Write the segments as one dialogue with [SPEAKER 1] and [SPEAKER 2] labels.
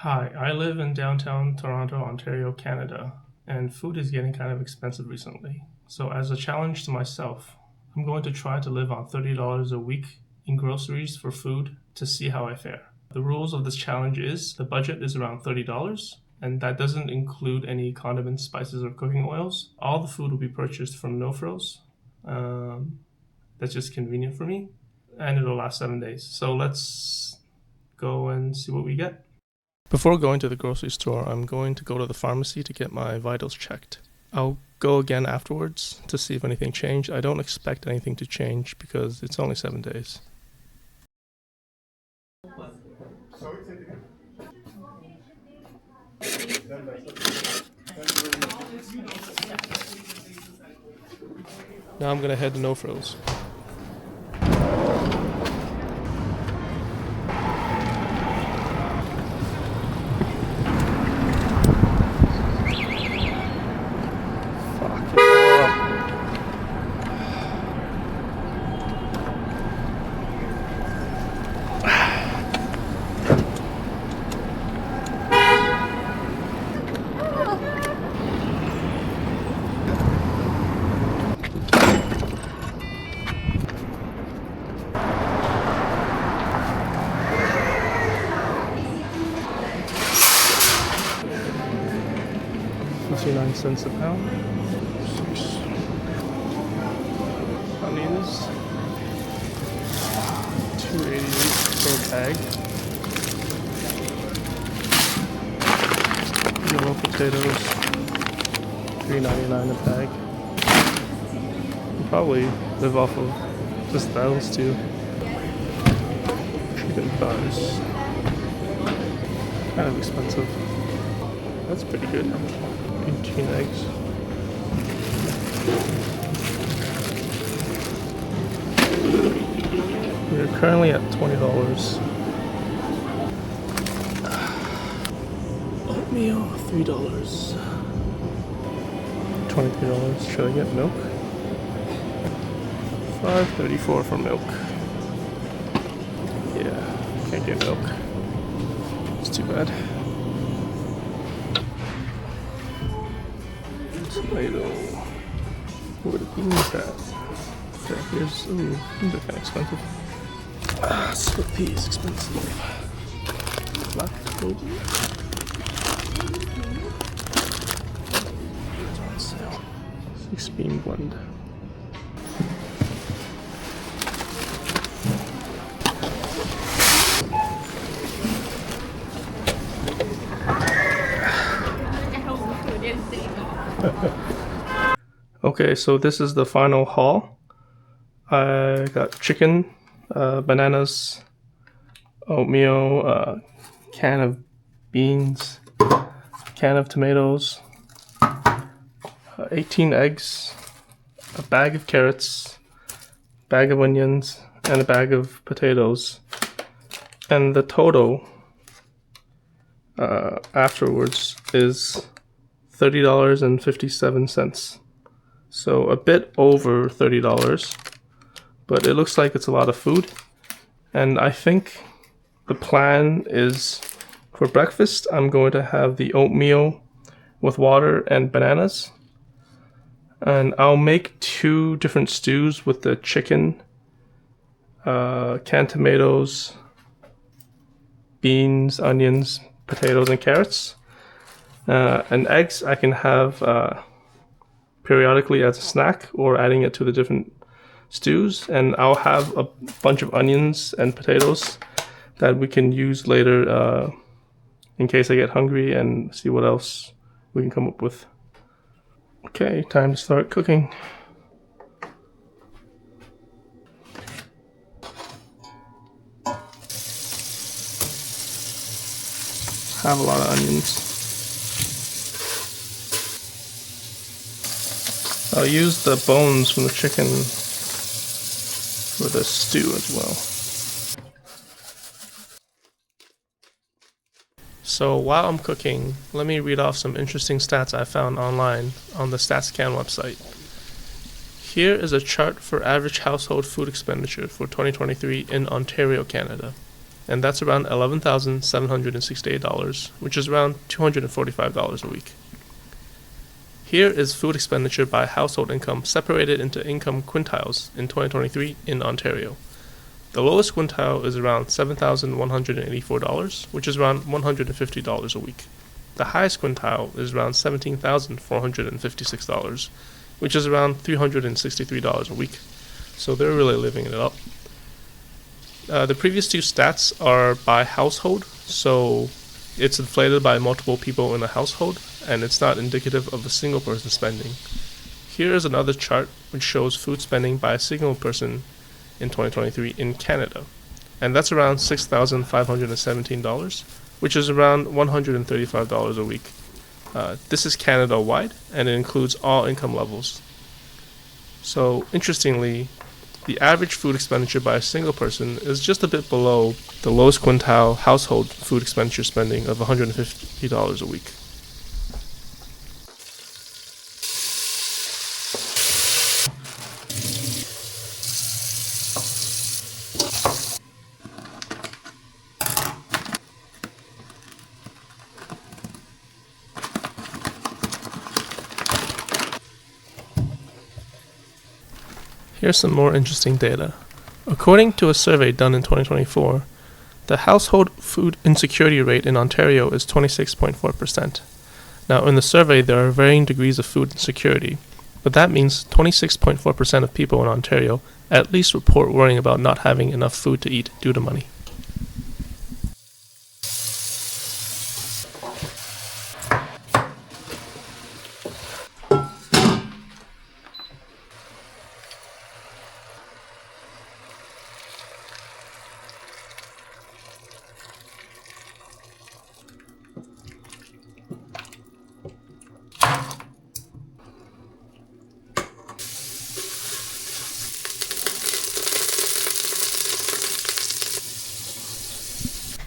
[SPEAKER 1] Hi, I live in downtown Toronto, Ontario, Canada, and food is getting kind of expensive recently. So, as a challenge to myself, I'm going to try to live on $30 a week in groceries for food to see how I fare. The rules of this challenge is the budget is around $30, and that doesn't include any condiments, spices, or cooking oils. All the food will be purchased from NoFrills. That's just convenient for me, and it'll last 7 days. So, let's go and see what we get. Before going to the grocery store, I'm going to go to the pharmacy to get my vitals checked. I'll go again afterwards to see if anything changed. I don't expect anything to change because it's only 7 days. Now I'm gonna head to NoFrills. $0.59 a pound. 6 onions. $2.88 per bag. Yellow potatoes. $3.99 a bag. I'll probably live off of just those two. Chicken thighs. Kind of expensive. That's pretty good. 18 eggs. We're currently at $20. Oatmeal, $3. $23. Should I get milk? $5.34 for milk. Yeah, can't get milk. It's too bad. Tomato. Where the beans at? Okay, here's. Ooh, these are kind of expensive. Split pea is expensive. Black clover. It's on sale. 6-bean blend. Okay, so this is the final haul. I got chicken, bananas, oatmeal, can of beans, can of tomatoes, 18 eggs, a bag of carrots, bag of onions, and a bag of potatoes. And the total afterwards is $30.57. So a bit over $30, but it looks like it's a lot of food. And I think the plan is for breakfast, I'm going to have the oatmeal with water and bananas. And I'll make 2 different stews with the chicken, canned tomatoes, beans, onions, potatoes, and carrots. And eggs I can have periodically as a snack or adding it to the different stews. And I'll have a bunch of onions and potatoes that we can use later in case I get hungry and see what else we can come up with. Okay, time to start cooking. Have a lot of onions. I'll use the bones from the chicken for the stew as well. So while I'm cooking, let me read off some interesting stats I found online on the StatsCan website. Here is a chart for average household food expenditure for 2023 in Ontario, Canada. and that's around $11,768, which is around $245 a week. Here is food expenditure by household income separated into income quintiles in 2023 in Ontario. The lowest quintile is around $7,184, which is around $150 a week. The highest quintile is around $17,456, which is around $363 a week. So they're really living it up. The previous two stats are by household, so it's inflated by multiple people in a household, and it's not indicative of a single person spending. Here is another chart which shows food spending by a single person in 2023 in Canada, and that's around $6,517, which is around $135 a week. This is Canada-wide, and it includes all income levels. So, interestingly, the average food expenditure by a single person is just a bit below the lowest quintile household food expenditure spending of $150 a week. Here's some more interesting data. According to a survey done in 2024, the household food insecurity rate in Ontario is 26.4%. Now, in the survey, there are varying degrees of food insecurity, but that means 26.4% of people in Ontario at least report worrying about not having enough food to eat due to money.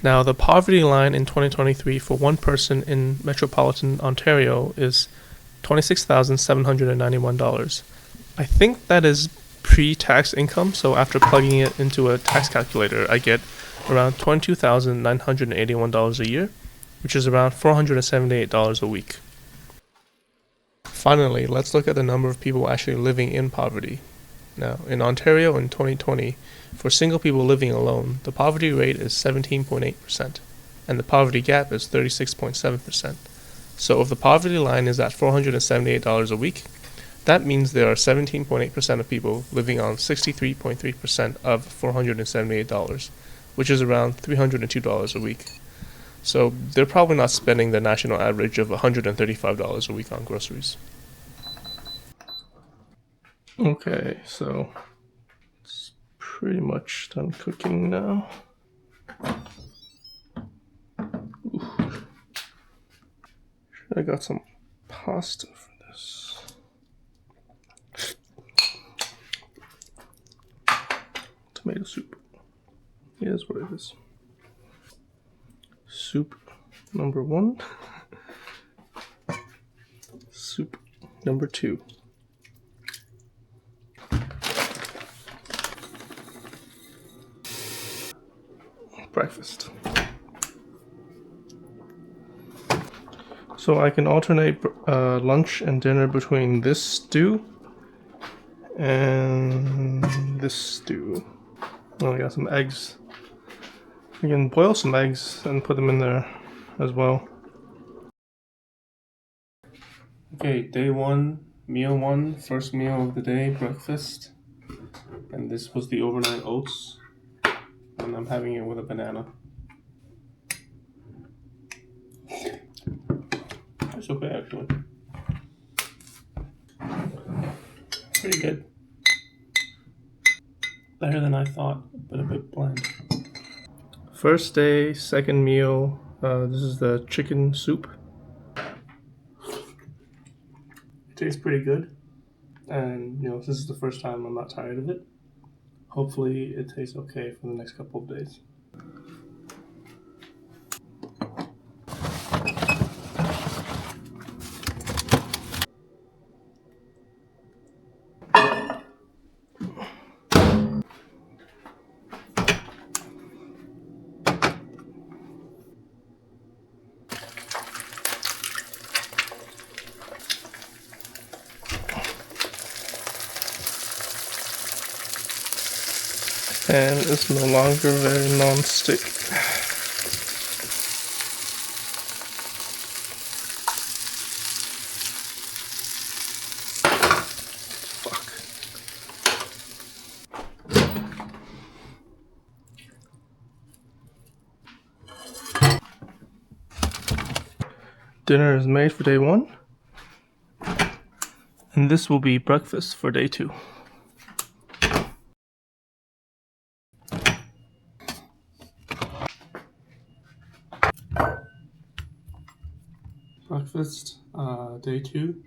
[SPEAKER 1] Now, the poverty line in 2023 for one person in metropolitan Ontario is $26,791. I think that is pre-tax income, so after plugging it into a tax calculator, I get around $22,981 a year, which is around $478 a week. Finally, let's look at the number of people actually living in poverty. Now, in Ontario in 2020, for single people living alone, the poverty rate is 17.8%, and the poverty gap is 36.7%. So if the poverty line is at $478 a week, that means there are 17.8% of people living on 63.3% of $478, which is around $302 a week. So they're probably not spending the national average of $135 a week on groceries. Okay, so it's pretty much done cooking now. Ooh. I got some pasta for this. Tomato soup. Here's what it is. Soup number 1. Soup number 2. Breakfast. So I can alternate lunch and dinner between this stew and this stew. Oh, I got some eggs. You can boil some eggs and put them in there as well. Okay, day 1, meal 1, first meal of the day, breakfast. And this was the overnight oats. And I'm having it with a banana. It's okay, actually. Pretty good. Better than I thought, but a bit bland. First day, second meal. This is the chicken soup. It tastes pretty good. And, this is the first time I'm not tired of it. Hopefully it tastes okay for the next couple of days. and it's no longer very non-stick. Dinner is made for day 1, and this will be breakfast for day 2. Breakfast, day 2.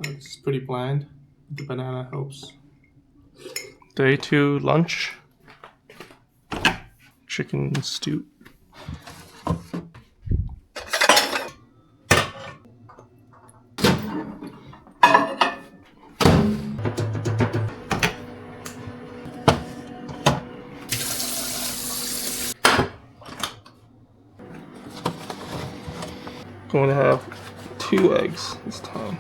[SPEAKER 1] It's pretty bland. The banana helps. Day 2 lunch, chicken stew. Going to have 2 eggs this time.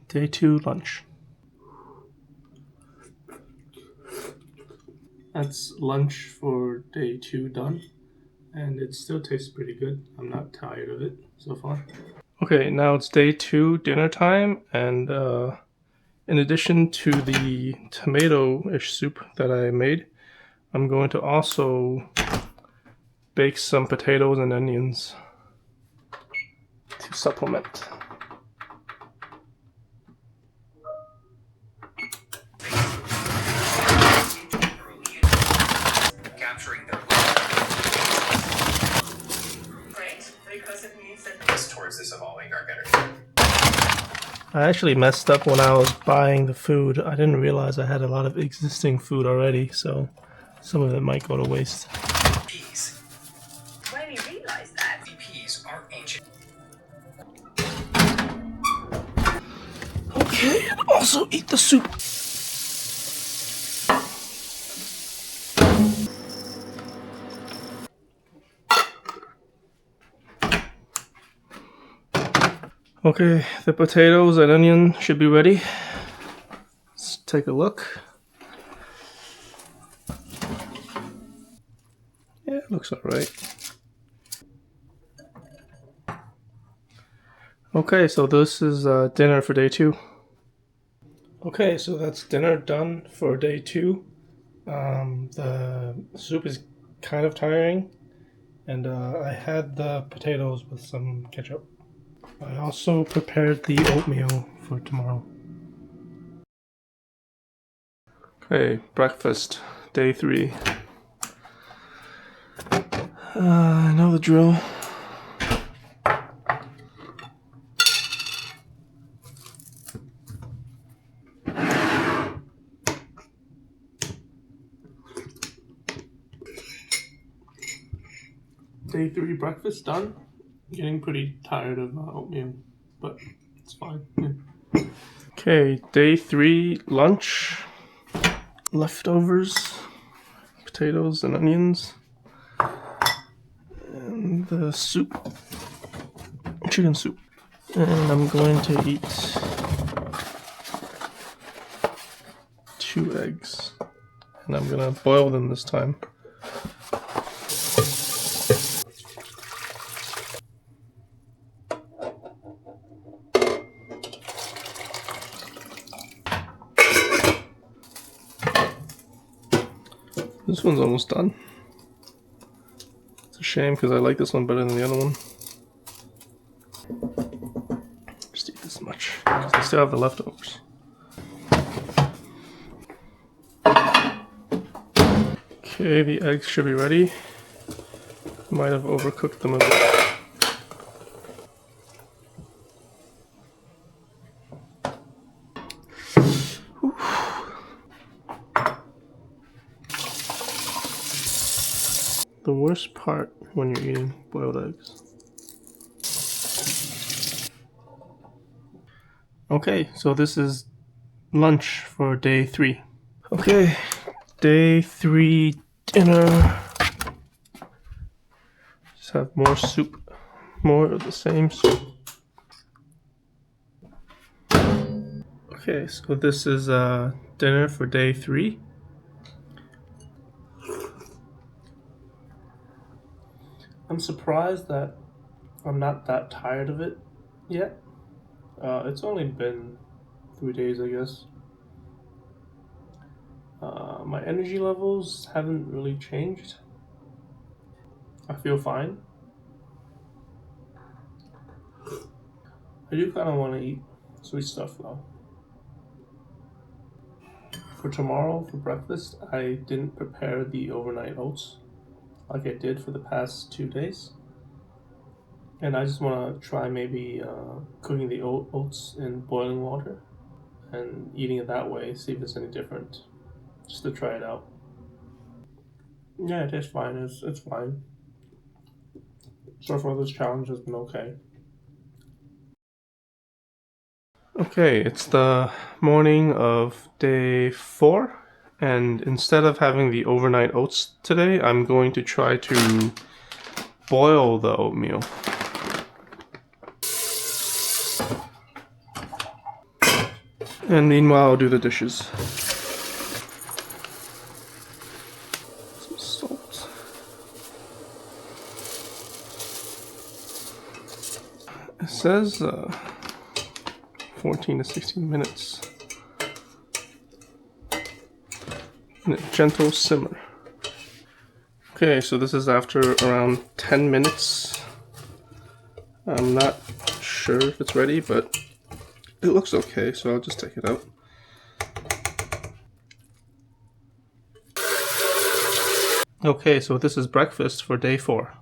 [SPEAKER 1] Day 2 lunch. That's lunch for day 2 done, and it still tastes pretty good. I'm not tired of it so far. Okay, now it's day 2 dinner time, and in addition to the tomato-ish soup that I made, I'm going to also bake some potatoes and onions to supplement.
[SPEAKER 2] Capturing their great, because it means that towards this evolving dark energy.
[SPEAKER 1] I actually messed up when I was buying the food. I didn't realize I had a lot of existing food already, so some of it might go to waste.
[SPEAKER 2] Peas. When you realize that peas are ancient.
[SPEAKER 1] Okay, and also eat the soup. Okay, the potatoes and onion should be ready. Let's take a look. Yeah, it looks alright. Okay, so this is dinner for day 2. Okay, so that's dinner done for day 2. The soup is kind of tiring, and I had the potatoes with some ketchup. I also prepared the oatmeal for tomorrow. Okay, breakfast, day 3. I know the drill. Day 3 breakfast done. Getting pretty tired of oatmeal, but it's fine. Yeah. Okay, day 3 lunch. Leftovers, potatoes and onions, and the soup, chicken soup. And I'm going to eat 2 eggs, and I'm gonna boil them this time. This one's almost done. It's a shame because I like this one better than the other one. Just eat this much because I still have the leftovers. Okay, the eggs should be ready. Might have overcooked them a bit. The worst part when you're eating boiled eggs. Okay, so this is lunch for day 3. Okay, Day 3 dinner. Just have more soup. More of the same soup. Okay, so this is dinner for day 3. I'm surprised that I'm not that tired of it yet. It's only been 3 days, I guess. My energy levels haven't really changed. I feel fine. I do kind of want to eat sweet stuff though. For tomorrow, for breakfast, I didn't prepare the overnight oats like I did for the past 2 days. And I just want to try maybe cooking the oats in boiling water and eating it that way, see if it's any different, just to try it out. Yeah, it tastes fine. It's fine. So far, this challenge has been okay. Okay, it's the morning of day 4, and instead of having the overnight oats today, I'm going to try to boil the oatmeal. And meanwhile, I'll do the dishes. Some salt. It says 14 to 16 minutes. And a gentle simmer. Okay, so this is after around 10 minutes. I'm not sure if it's ready, but it looks okay, so I'll just take it out. Okay, so this is breakfast for day 4.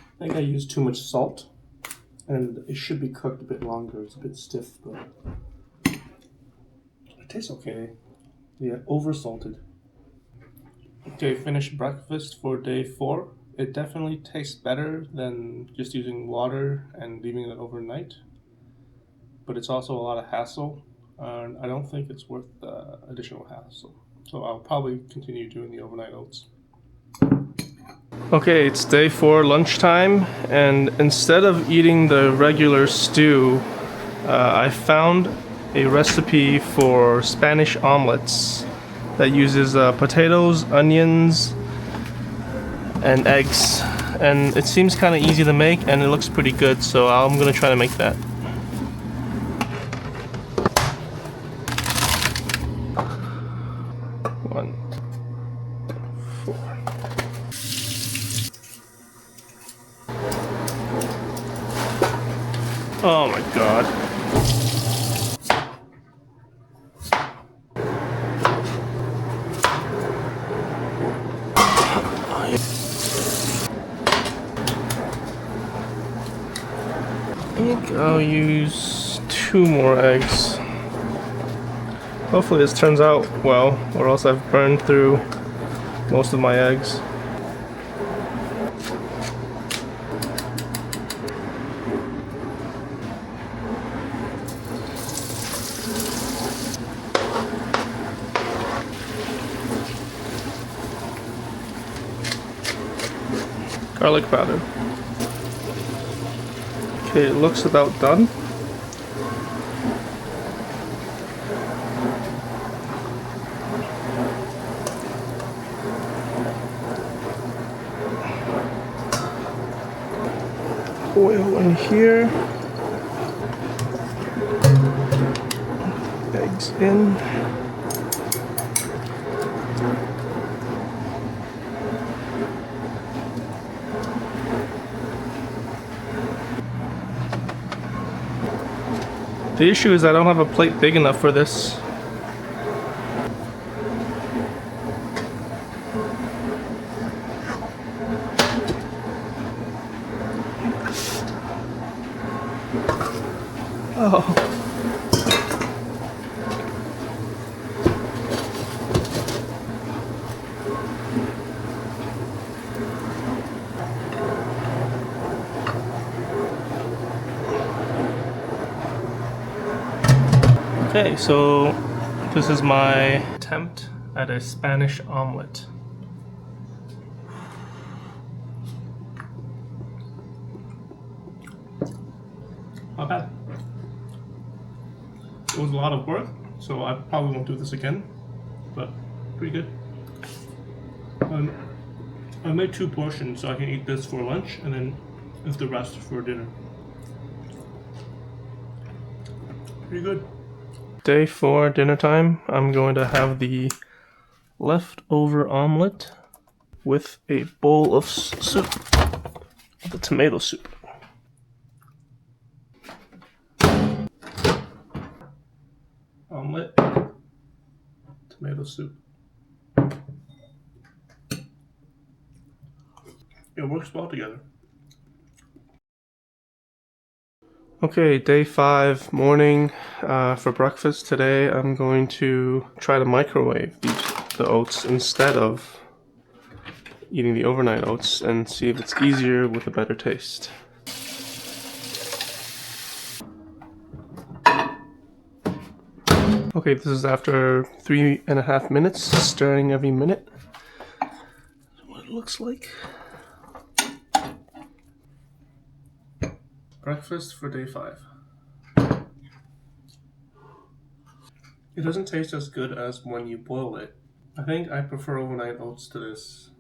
[SPEAKER 1] I think I used too much salt, and it should be cooked a bit longer. It's a bit stiff, but it tastes okay. Yeah, over-salted. Okay, finished breakfast for day 4. It definitely tastes better than just using water and leaving it overnight, but it's also a lot of hassle, and I don't think it's worth the additional hassle. So I'll probably continue doing the overnight oats. Okay, it's day 4 lunchtime, and instead of eating the regular stew, I found a recipe for Spanish omelets that uses potatoes, onions, and eggs. And it seems kind of easy to make, and it looks pretty good, so I'm gonna try to make that. One, 4. Oh my god. I think I'll use 2 more eggs. Hopefully this turns out well, or else I've burned through most of my eggs. Garlic powder. Okay, it looks about done. Oil in here. Eggs in. The issue is I don't have a plate big enough for this. Oh. Okay, so this is my attempt at a Spanish omelet. Not bad. It was a lot of work, so I probably won't do this again, but pretty good. I made 2 portions, so I can eat this for lunch and then leave the rest for dinner. Pretty good. Day 4, dinner time. I'm going to have the leftover omelet with a bowl of soup, the tomato soup. Omelet, tomato soup. It works well together. Okay, day 5, morning. For breakfast today, I'm going to try to microwave the oats instead of eating the overnight oats and see if it's easier with a better taste. Okay, this is after 3.5 minutes, stirring every minute. That's what it looks like. Breakfast for day 5. It doesn't taste as good as when you boil it. I think I prefer overnight oats to this.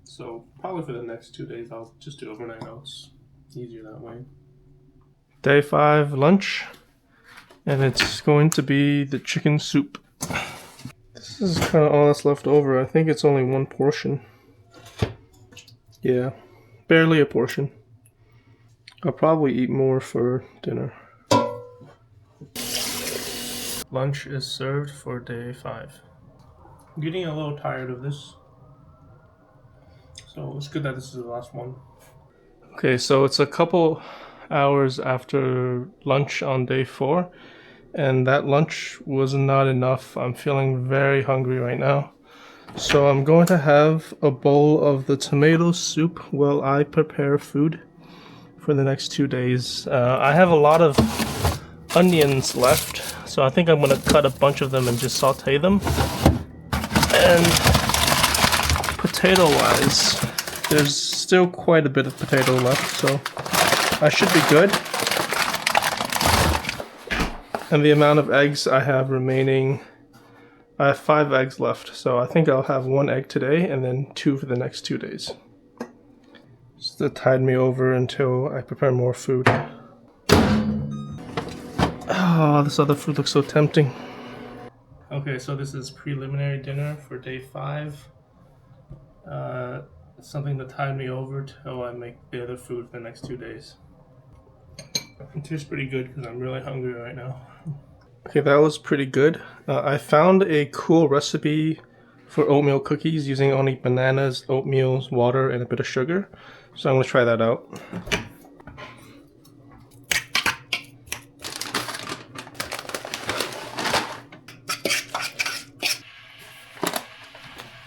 [SPEAKER 1] So probably for the next 2 days I'll just do overnight oats. Easier that way. Day 5 lunch. And it's going to be the chicken soup. This is kind of all that's left over. I think it's only 1 portion. Yeah, barely a portion. I'll probably eat more for dinner. Lunch is served for day 5. I'm getting a little tired of this, so it's good that this is the last one. Okay, so it's a couple hours after lunch on day 4, and that lunch was not enough. I'm feeling very hungry right now. So I'm going to have a bowl of the tomato soup while I prepare food for the next 2 days. I have a lot of onions left, so I think I'm going to cut a bunch of them and just saute them. And potato-wise, there's still quite a bit of potato left, so I should be good. And the amount of eggs I have remaining, I have 5 eggs left, so I think I'll have 1 egg today and then 2 for the next 2 days. Just to tide me over until I prepare more food. Oh, this other food looks so tempting. Okay, so this is preliminary dinner for day 5. Something to tide me over till I make the other food for the next 2 days. It tastes pretty good because I'm really hungry right now. Okay, that was pretty good. I found a cool recipe for oatmeal cookies using only bananas, oatmeal, water, and a bit of sugar. So I'm going to try that out.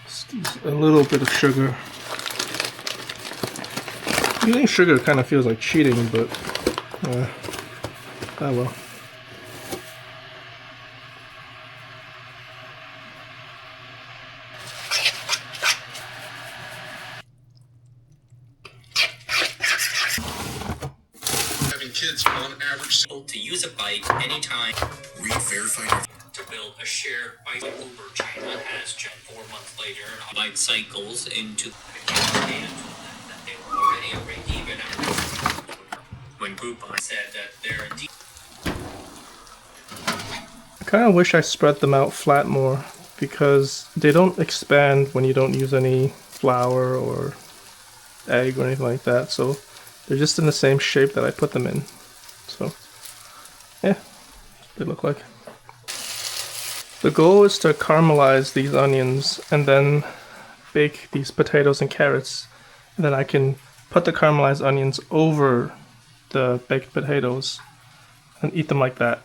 [SPEAKER 1] Just a little bit of sugar. Using sugar kind of feels like cheating, but oh well.
[SPEAKER 2] Kids on average to use a bike anytime. Read verified to build a shared bike Uber chain that has just 4 months later bike cycles into that they were already a break even when Groupon said that they're indeed.
[SPEAKER 1] I kind of wish I spread them out flat more because they don't expand when you don't use any flour or egg or anything like that, so they're just in the same shape that I put them in. So, yeah, they look like. The goal is to caramelize these onions and then bake these potatoes and carrots. And then I can put the caramelized onions over the baked potatoes and eat them like that.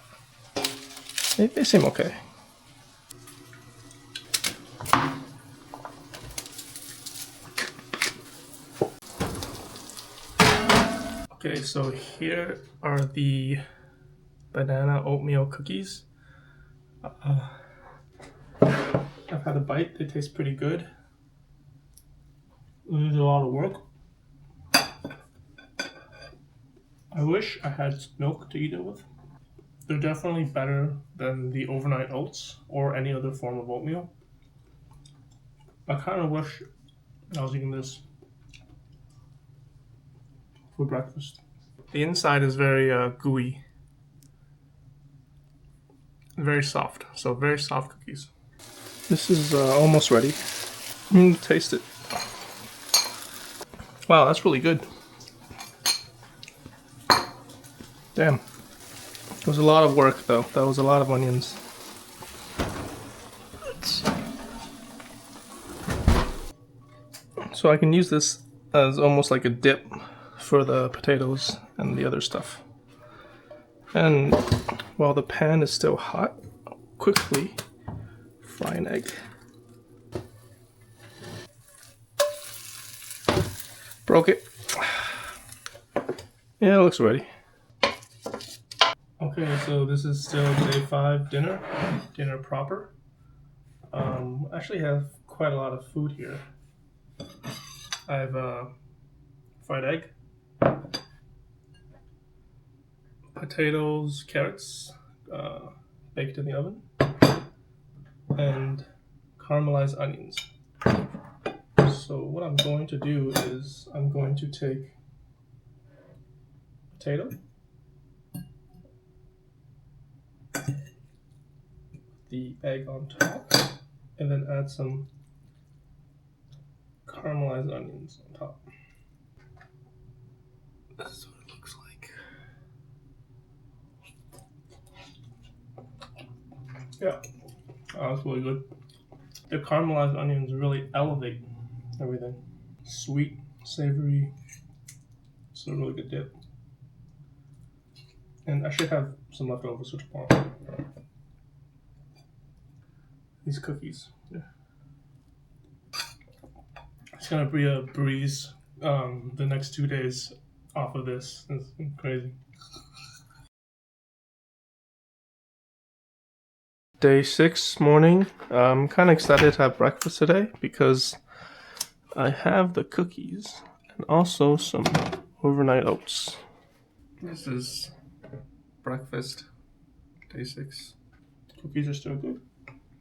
[SPEAKER 1] They seem okay. Okay, so here are the banana oatmeal cookies. I've had a bite. They taste pretty good. This is a lot of work. I wish I had milk to eat it with. They're definitely better than the overnight oats or any other form of oatmeal. I kind of wish I was eating this for breakfast. The inside is very gooey, very soft. So very soft cookies. This is almost ready. Taste it. Wow, that's really good. Damn. It was a lot of work though. That was a lot of onions. So I can use this as almost like a dip for the potatoes and the other stuff. And while the pan is still hot, I'll quickly fry an egg. Broke it. Yeah, it looks ready. Okay, so this is still day 5 dinner proper. I actually have quite a lot of food here. I have fried egg, potatoes, carrots, baked in the oven, and caramelized onions. So what I'm going to do is I'm going to take potato, the egg on top, and then add some caramelized onions on top. This is what it looks like. Yeah, that's really good. The caramelized onions really elevate everything. Sweet, savory. It's a really good dip. And I should have some leftovers for tomorrow. These cookies. Yeah. It's gonna be a breeze the next 2 days off of this. It's crazy. Day 6 morning. I'm kind of excited to have breakfast today because I have the cookies and also some overnight oats. This is breakfast, day 6. Cookies are still good.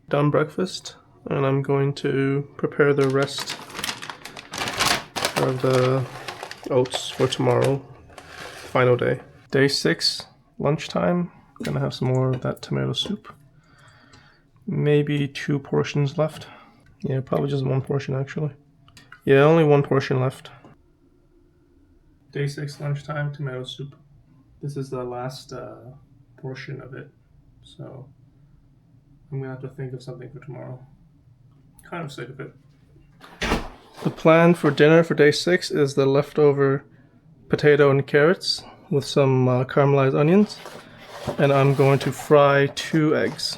[SPEAKER 1] Done breakfast, and I'm going to prepare the rest of the oats for tomorrow, final day. Day 6, lunchtime. Gonna have some more of that tomato soup. Maybe 2 portions left. Yeah, probably just 1 portion actually. Yeah, only 1 portion left. Day 6, lunchtime, tomato soup. This is the last portion of it, so I'm gonna have to think of something for tomorrow. Kind of sick of it. The plan for dinner for day 6 is the leftover potato and carrots with some caramelized onions, and I'm going to fry 2 eggs.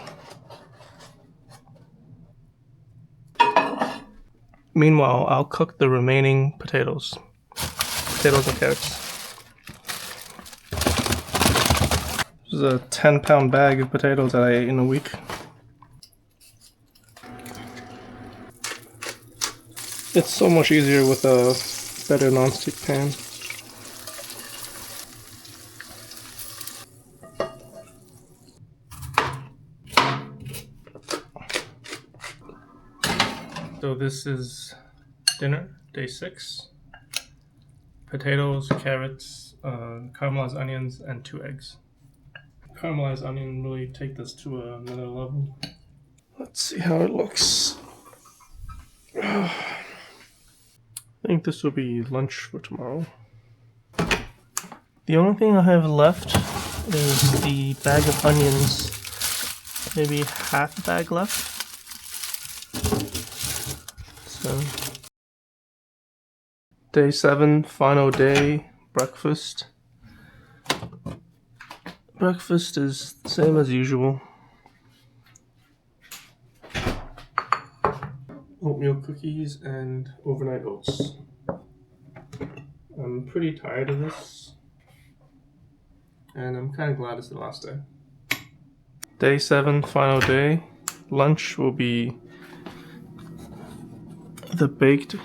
[SPEAKER 1] Meanwhile, I'll cook the remaining potatoes and carrots. This is a 10-pound bag of potatoes that I ate in a week. It's so much easier with a better non-stick pan. So this is dinner, day 6. Potatoes, carrots, caramelized onions, and 2 eggs. Caramelized onion really take this to another level. Let's see how it looks. I think this will be lunch for tomorrow. The only thing I have left is the bag of onions. Maybe half a bag left. So, day 7, final day, breakfast. Breakfast is the same as usual. Oatmeal cookies and overnight oats. I'm pretty tired of this. and I'm kind of glad it's the last day. Day 7, final day. Lunch will be the baked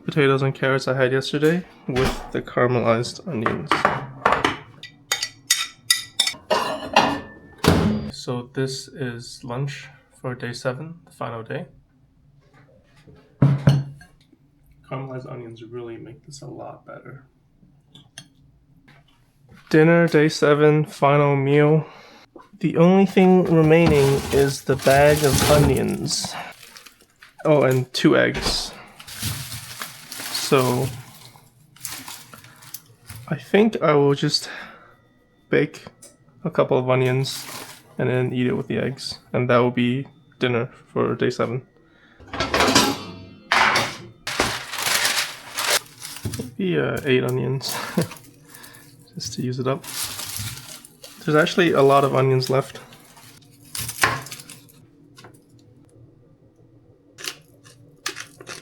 [SPEAKER 1] potatoes and carrots I had yesterday with the caramelized onions. So this is lunch for day 7, the final day. Caramelized onions really make this a lot better. Dinner, day 7, final meal. The only thing remaining is the bag of onions. Oh, and 2 eggs. So I think I will just bake a couple of onions and then eat it with the eggs. And that will be dinner for day 7. Maybe 8 onions, just to use it up. There's actually a lot of onions left.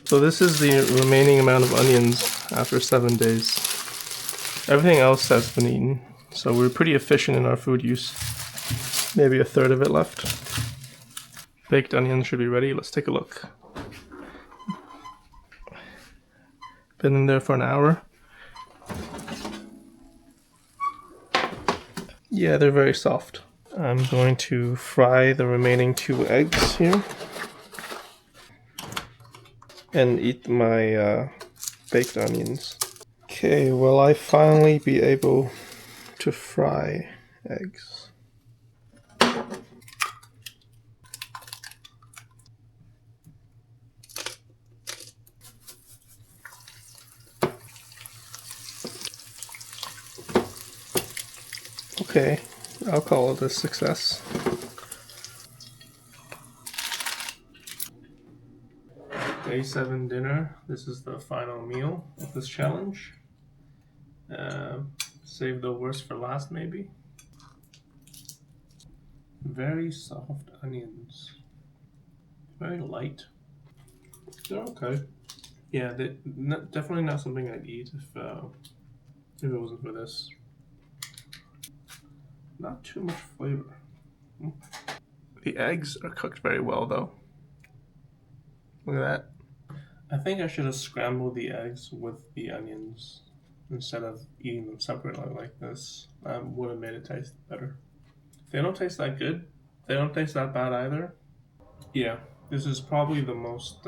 [SPEAKER 1] So this is the remaining amount of onions after 7 days. Everything else has been eaten, so we're pretty efficient in our food use. Maybe a third of it left. Baked onions should be ready. Let's take a look. Been in there for an hour. Yeah, they're very soft. I'm going to fry the remaining 2 eggs here and eat my baked onions. Okay, will I finally be able to fry eggs? Okay, I'll call it a success. Day 7 dinner. This is the final meal of this challenge. Save the worst for last, maybe. Very soft onions. Very light. They're okay. Yeah, definitely not something I'd eat if it wasn't for this. Not too much flavor. The eggs are cooked very well, though. Look at that. I think I should have scrambled the eggs with the onions instead of eating them separately like this. Would have made it taste better. They don't taste that good. They don't taste that bad either. Yeah, this is probably the most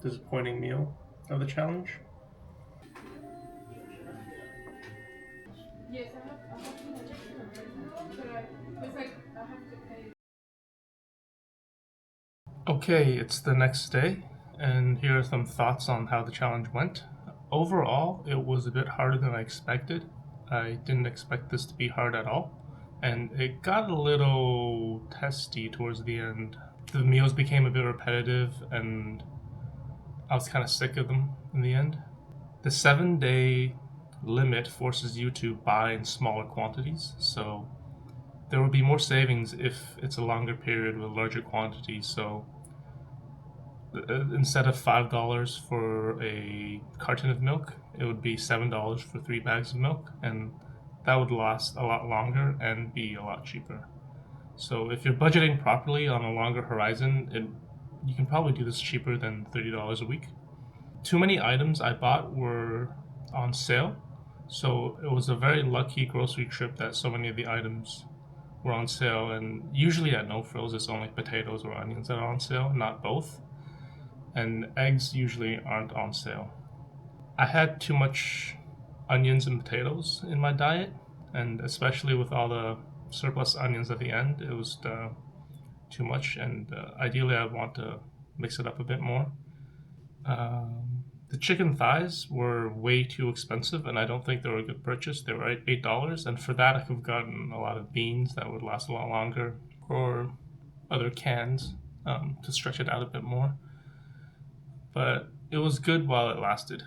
[SPEAKER 1] disappointing meal of the challenge. Yes, I have to check it, but it's like I have to pay. Okay, it's the next day, and here are some thoughts on how the challenge went. Overall, it was a bit harder than I expected. I didn't expect this to be hard at all, and it got a little testy towards the end. The meals became a bit repetitive, and I was kind of sick of them in the end. The 7-day limit forces you to buy in smaller quantities, so there will be more savings if it's a longer period with larger quantities. So instead of $5 for a carton of milk, it would be $7 for 3 bags of milk, and that would last a lot longer and be a lot cheaper. So if you're budgeting properly on a longer horizon, you can probably do this cheaper than $30 a week. Too many items I bought were on sale, so it was a very lucky grocery trip that so many of the items were on sale. And usually at NoFrills, it's only potatoes or onions that are on sale, not both. And eggs usually aren't on sale. I had too much onions and potatoes in my diet, and especially with all the surplus onions at the end, it was too much. And ideally, I want to mix it up a bit more. The chicken thighs were way too expensive, and I don't think they were a good purchase. They were $8, and for that, I could have gotten a lot of beans that would last a lot longer, or other cans to stretch it out a bit more. But it was good while it lasted.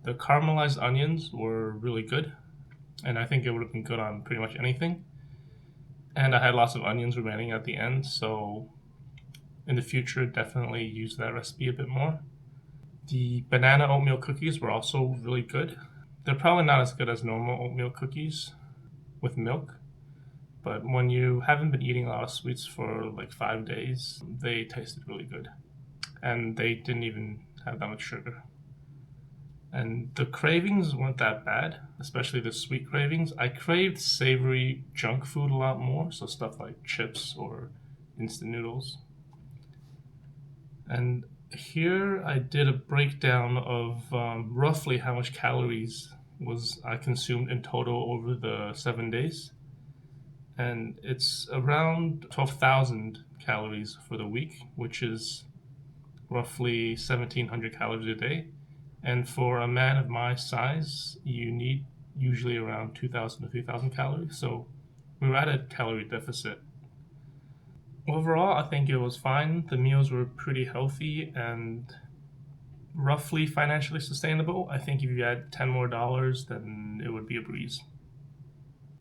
[SPEAKER 1] The caramelized onions were really good, and I think it would have been good on pretty much anything. And I had lots of onions remaining at the end, so in the future, definitely use that recipe a bit more. The banana oatmeal cookies were also really good. They're probably not as good as normal oatmeal cookies, with milk. But when you haven't been eating a lot of sweets for like 5 days, they tasted really good. And they didn't even have that much sugar. And the cravings weren't that bad, especially the sweet cravings. I craved savory junk food a lot more, so stuff like chips or instant noodles. And here I did a breakdown of roughly how much calories was I consumed in total over the 7 days, and it's around 12,000 calories for the week, which is roughly 1,700 calories a day. And for a man of my size, you need usually around 2,000 to 3,000 calories. So we were at a calorie deficit. Overall, I think it was fine. The meals were pretty healthy and roughly financially sustainable. I think if you had $10 more, then it would be a breeze.